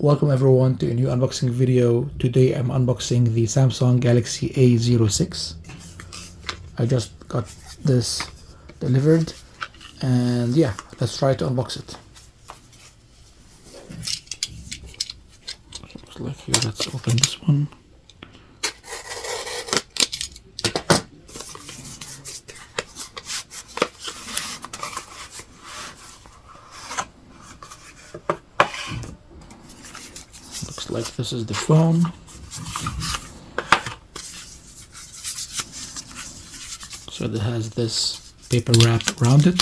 Welcome everyone to a new unboxing video. Today I'm unboxing the Samsung Galaxy A06. I just got this delivered and yeah, let's try to unbox it. Looks like here, let's open this one. Looks like this is the phone. So it has this paper wrap around it.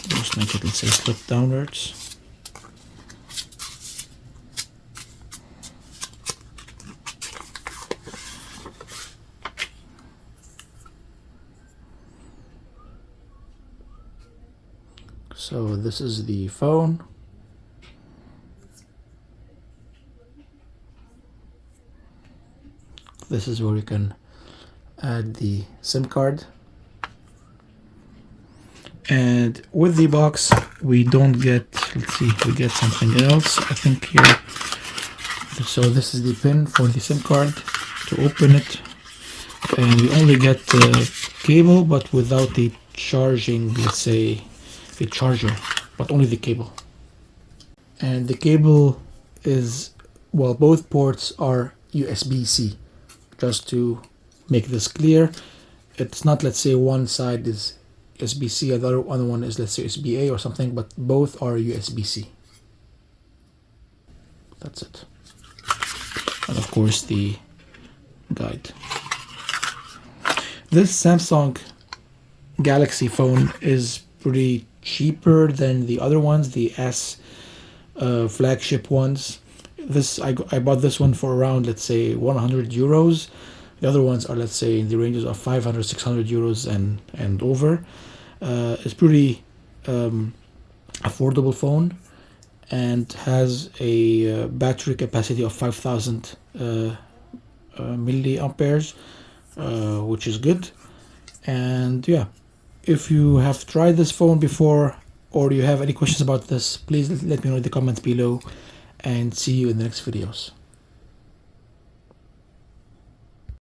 Just make it, let's say, slip downwards. So this is the phone. This is where you can add the SIM card. And with the box, we don't get, let's see, we get something else, I think here. So this is the pin for the SIM card to open it. And we only get the cable, but without the charging, let's say, the charger, but only the cable. And the cable is, well, both ports are USB-C. Just to make this clear, it's not, let's say, one side is USB-C, the other one is, let's say, USB-A or something, but both are USB-C. That's it. And of course the guide. This Samsung Galaxy phone is pretty cheaper than the other ones, the S flagship ones. I bought this one for around, let's say, 100 euros. The other ones are, let's say, in the ranges of 500, 600 euros and over. It's pretty affordable phone and has a battery capacity of 5000 milliamperes, which is good. And yeah, if you have tried this phone before or you have any questions about this, please let me know in the comments below, and see you in the next videos.